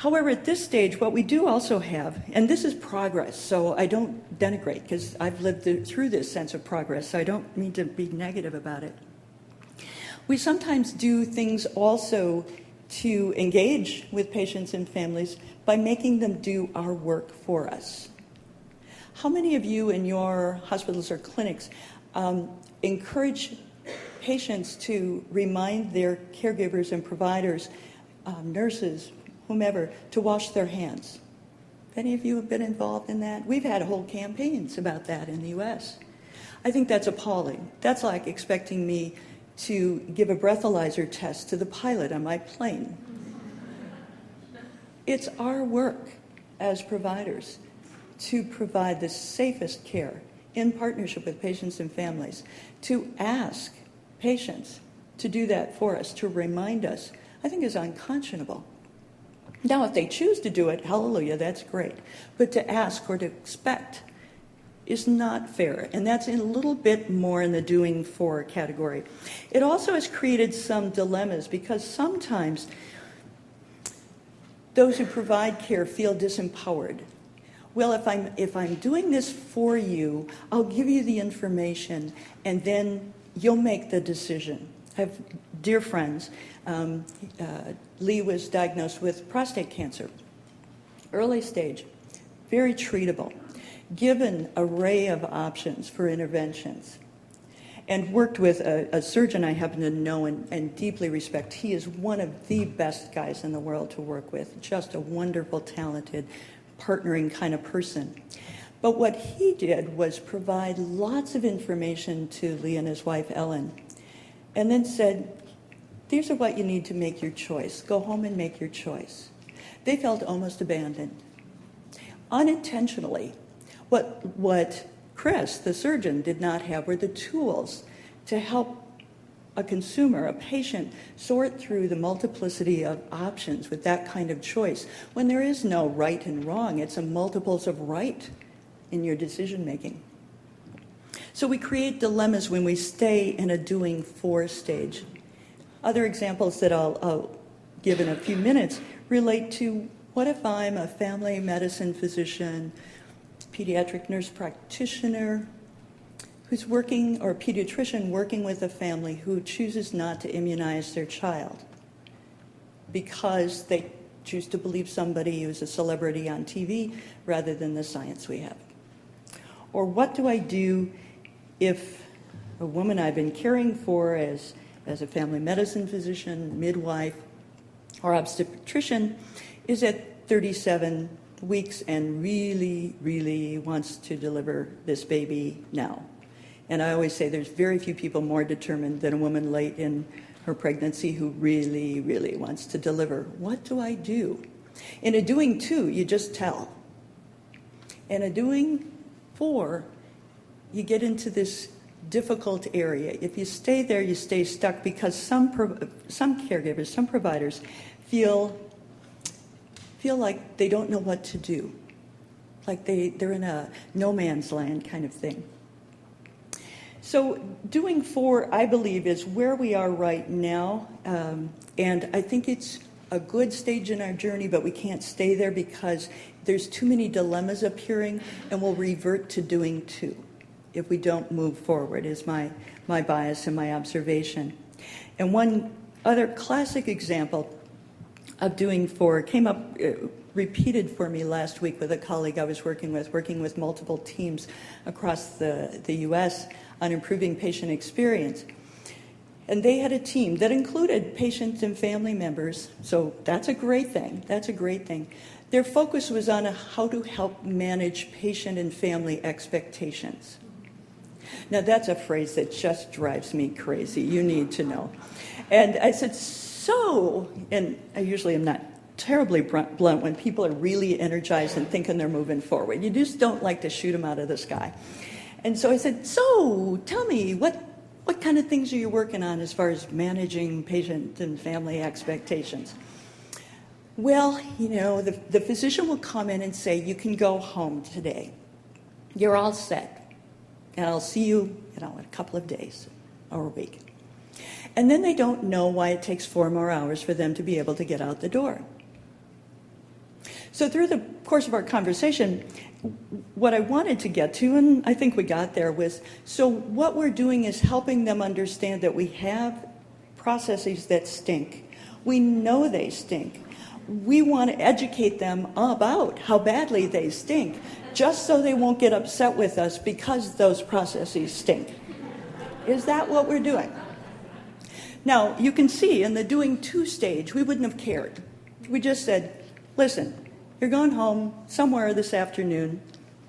However, at this stage, what we do also have, and this is progress, so I don't denigrate, because I've lived through this sense of progress, so I don't mean to be negative about it. We sometimes do things also to engage with patients and families by making them do our work for us. How many of you in your hospitals or clinics encourage patients to remind their caregivers and providers, nurses, whomever, to wash their hands? Any of you have been involved in that? We've had whole campaigns about that in the US. I think that's appalling. That's like expecting me to give a breathalyzer test to the pilot on my plane. It's our work as providers to provide the safest care in partnership with patients and families, to ask patients to do that for us, to remind us, I think is unconscionable. Now, if they choose to do it, hallelujah, that's great. But to ask or to expect is not fair, and that's a little bit more in the doing for category. It also has created some dilemmas because sometimes those who provide care feel disempowered. Well, if I'm doing this for you, I'll give you the information, and then you'll make the decision. I have dear friends. Lee was diagnosed with prostate cancer, early stage, very treatable, given an array of options for interventions, and worked with a surgeon I happen to know and deeply respect. He is one of the best guys in the world to work with, just a wonderful, talented, partnering kind of person. But what he did was provide lots of information to Lee and his wife, Ellen, and then said, these are what you need to make your choice. Go home and make your choice. They felt almost abandoned. Unintentionally, what Chris, the surgeon, did not have were the tools to help a consumer, a patient, sort through the multiplicity of options with that kind of choice. When there is no right and wrong, it's a multiples of right in your decision making. So we create dilemmas when we stay in a doing for stage. Other examples that I'll give in a few minutes relate to what if I'm a family medicine physician, pediatric nurse practitioner who's working, or a pediatrician working with a family who chooses not to immunize their child because they choose to believe somebody who's a celebrity on TV rather than the science we have. Or what do I do if a woman I've been caring for as a family medicine physician, midwife, or obstetrician is at 37 weeks and really, really wants to deliver this baby now? And I always say there's very few people more determined than a woman late in her pregnancy who really, really wants to deliver. What do I do? In a doing two, you just tell. In a doing four, you get into this difficult area. If you stay there, you stay stuck because some caregivers, some providers feel like they don't know what to do, like they're in a no man's land kind of thing. So doing four, I believe, is where we are right now, and I think it's a good stage in our journey, but we can't stay there because there's too many dilemmas appearing, and we'll revert to doing two if we don't move forward, is my bias and my observation. And one other classic example of doing four came up, repeated for me last week with a colleague I was working with multiple teams across the US on improving patient experience. And they had a team that included patients and family members, so that's a great thing. That's a great thing. Their focus was on how to help manage patient and family expectations. Now, that's a phrase that just drives me crazy. You need to know. And I said, and I usually am not terribly blunt when people are really energized and thinking they're moving forward. You just don't like to shoot them out of the sky. And so I said, so tell me, what kind of things are you working on as far as managing patient and family expectations? Well, the physician will come in and say, you can go home today. You're all set. And I'll see you, in a couple of days or a week. And then they don't know why it takes 4 more hours for them to be able to get out the door. So through the course of our conversation, what I wanted to get to, and I think we got there, was so what we're doing is helping them understand that we have processes that stink. We know they stink. We want to educate them about how badly they stink, just so they won't get upset with us because those processes stink. Is that what we're doing? Now, you can see in the doing to stage, we wouldn't have cared. We just said, listen, you're going home somewhere this afternoon.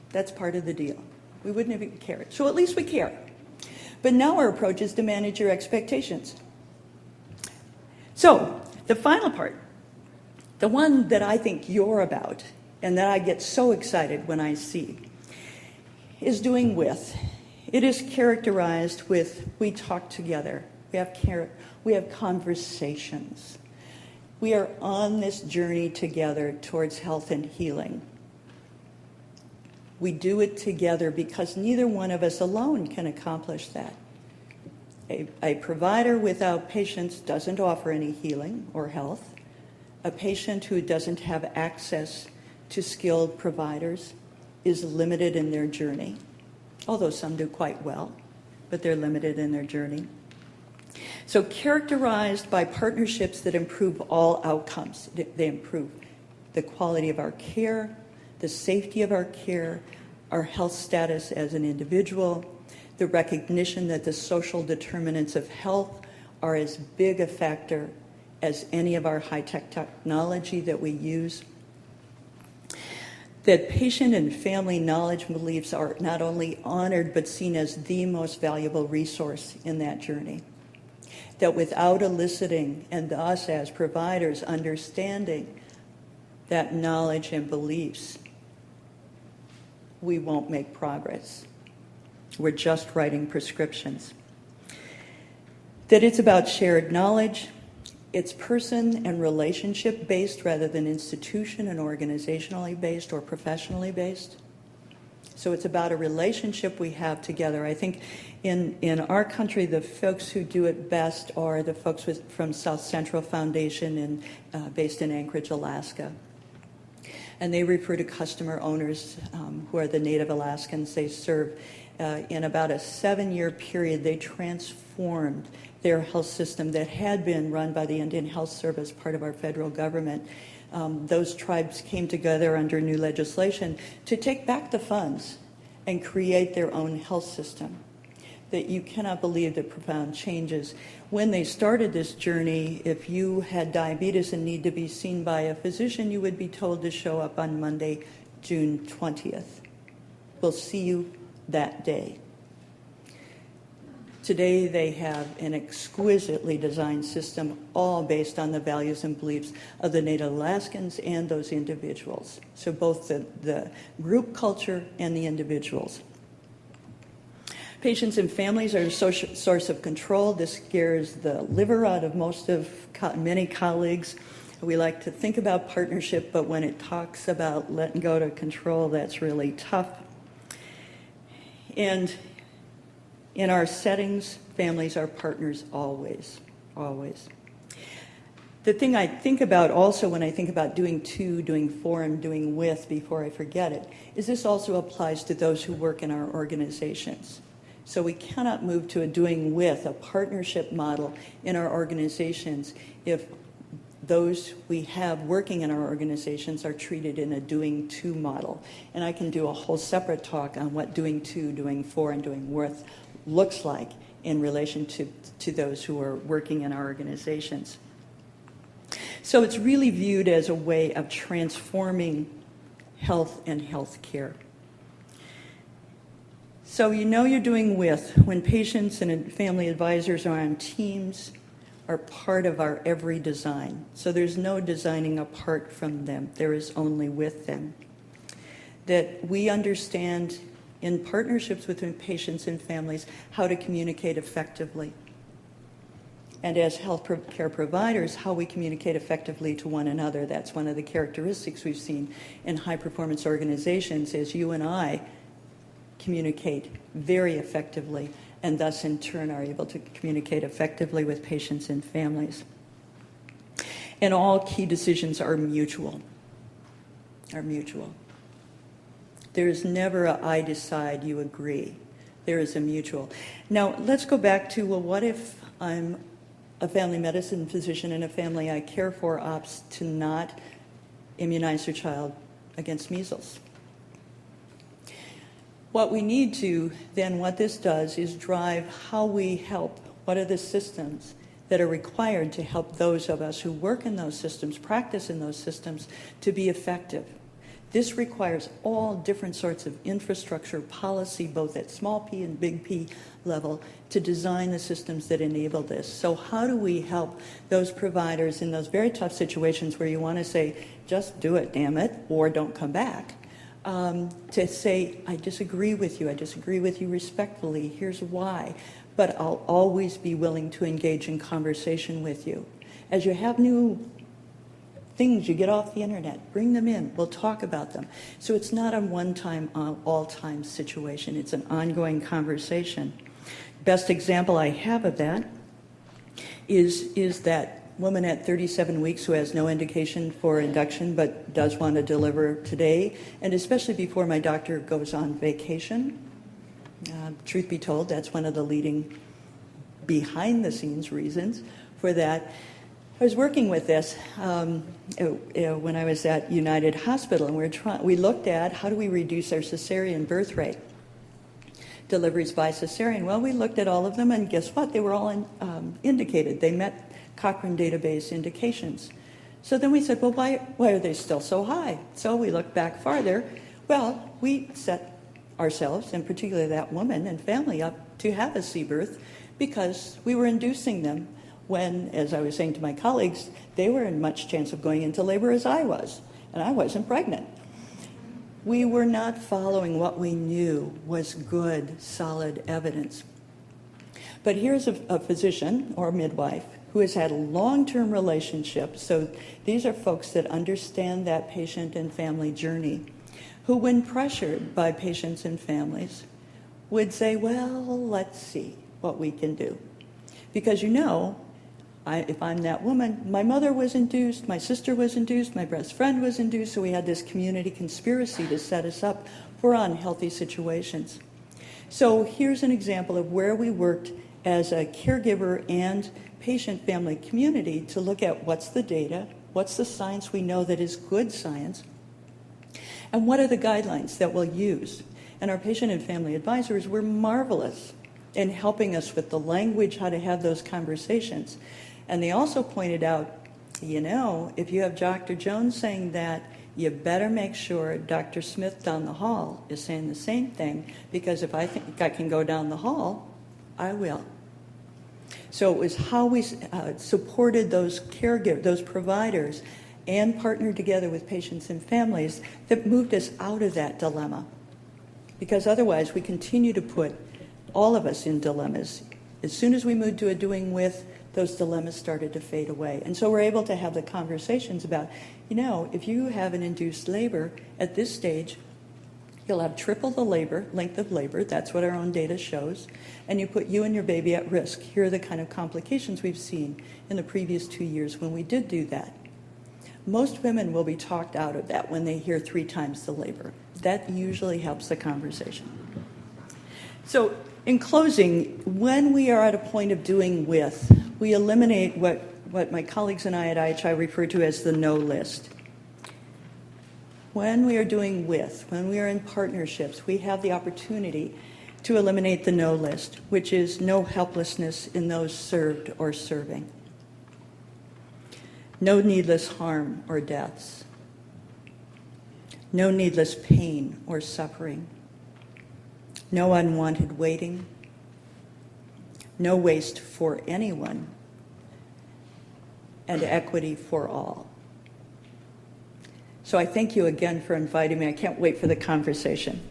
That's part of the deal. We wouldn't have even cared. So at least we care. But now our approach is to manage your expectations. So the final part, the one that I think you're about and that I get so excited when I see, is doing with. It is characterized with we talk together. We have conversations. We are on this journey together towards health and healing. We do it together because neither one of us alone can accomplish that. A provider without patients doesn't offer any healing or health. A patient who doesn't have access to skilled providers is limited in their journey, although some do quite well, but they're limited in their journey. So characterized by partnerships that improve all outcomes. They improve the quality of our care, the safety of our care, our health status as an individual, the recognition that the social determinants of health are as big a factor as any of our high-tech technology that we use. That patient and family knowledge and beliefs are not only honored but seen as the most valuable resource in that journey. That without eliciting and us as providers understanding that knowledge and beliefs, we won't make progress. We're just writing prescriptions. That it's about shared knowledge. It's person and relationship based rather than institution and organizationally based or professionally based. So it's about a relationship we have together. I think in our country, the folks who do it best are the folks from South Central Foundation based in Anchorage, Alaska. And they refer to customer owners who are the Native Alaskans they serve. In about a 7-year period, they transformed their health system that had been run by the Indian Health Service, part of our federal government. Those tribes came together under new legislation to take back the funds and create their own health system. That you cannot believe the profound changes. When they started this journey, if you had diabetes and need to be seen by a physician, you would be told to show up on Monday, June 20th. We'll see you that day. Today they have an exquisitely designed system, all based on the values and beliefs of the Native Alaskans and those individuals. So both the group culture and the individuals. Patients and families are a source of control. This scares the liver out of many colleagues. We like to think about partnership, but when it talks about letting go to control, that's really tough. And in our settings, families are partners always, always. The thing I think about also when I think about doing to, doing for, and doing with before I forget it, is this also applies to those who work in our organizations. So we cannot move to a doing with, a partnership model in our organizations if those we have working in our organizations are treated in a doing to model. And I can do a whole separate talk on what doing to, doing for, and doing with looks like in relation to those who are working in our organizations. So it's really viewed as a way of transforming health and health care. So you know you're doing with when patients and family advisors are on teams, are part of our every design. So there's no designing apart from them. There is only with them. That we understand in partnerships between patients and families how to communicate effectively. And as health care providers, how we communicate effectively to one another. That's one of the characteristics we've seen in high-performance organizations is you and I communicate very effectively and thus in turn are able to communicate effectively with patients and families. And all key decisions are mutual. are mutual. There is never a I decide, you agree. There is a mutual. Now, let's go back to, well, what if I'm a family medicine physician in a family I care for opts to not immunize their child against measles? What we need to, then what this does is drive how we help. What are the systems that are required to help those of us who work in those systems, practice in those systems, to be effective? This requires all different sorts of infrastructure, policy, both at small p and big P level, to design the systems that enable this. So how do we help those providers in those very tough situations where you want to say, just do it, damn it, or don't come back, to say, I disagree with you respectfully, here's why, but I'll always be willing to engage in conversation with you. As you have new things you get off the internet, bring them in, we'll talk about them. So it's not a one-time, all-time situation, it's an ongoing conversation. Best example I have of that is that woman at 37 weeks who has no indication for induction but does want to deliver today, and especially before my doctor goes on vacation. Truth be told, that's one of the leading behind-the-scenes reasons for that. I was working with this when I was at United Hospital, and we looked at how do we reduce our cesarean birth rate, deliveries by cesarean. Well, we looked at all of them, and guess what? They were all indicated. They met Cochrane database indications. So then we said, well, why are they still so high? So we looked back farther. Well, we set ourselves, and particularly that woman and family, up to have a C-birth because we were inducing them when, as I was saying to my colleagues, they were in much chance of going into labor as I was, and I wasn't pregnant. We were not following what we knew was good, solid evidence. But here's a physician or a midwife who has had a long-term relationship, so these are folks that understand that patient and family journey, who, when pressured by patients and families, would say, well, let's see what we can do. Because if I'm that woman, my mother was induced, my sister was induced, my best friend was induced, so we had this community conspiracy to set us up for unhealthy situations. So here's an example of where we worked as a caregiver and patient family community to look at what's the data, what's the science we know that is good science, and what are the guidelines that we'll use. And our patient and family advisors were marvelous in helping us with the language, how to have those conversations. And they also pointed out, if you have Dr. Jones saying that, you better make sure Dr. Smith down the hall is saying the same thing, because if I think I can go down the hall, I will. So it was how we supported those caregivers, those providers, and partnered together with patients and families that moved us out of that dilemma. Because otherwise we continue to put all of us in dilemmas. As soon as we moved to a doing with, those dilemmas started to fade away. And so we're able to have the conversations about, if you have an induced labor at this stage, you'll have triple the length of labor, that's what our own data shows, and you put you and your baby at risk. Here are the kind of complications we've seen in the previous 2 years when we did do that. Most women will be talked out of that when they hear 3 times the labor. That usually helps the conversation. So in closing, when we are at a point of doing with, we eliminate what my colleagues and I at IHI refer to as the no list. When we are doing with, when we are in partnerships, we have the opportunity to eliminate the no list, which is no helplessness in those served or serving. No needless harm or deaths. No needless pain or suffering. No unwanted waiting. No waste for anyone. And equity for all. So I thank you again for inviting me. I can't wait for the conversation.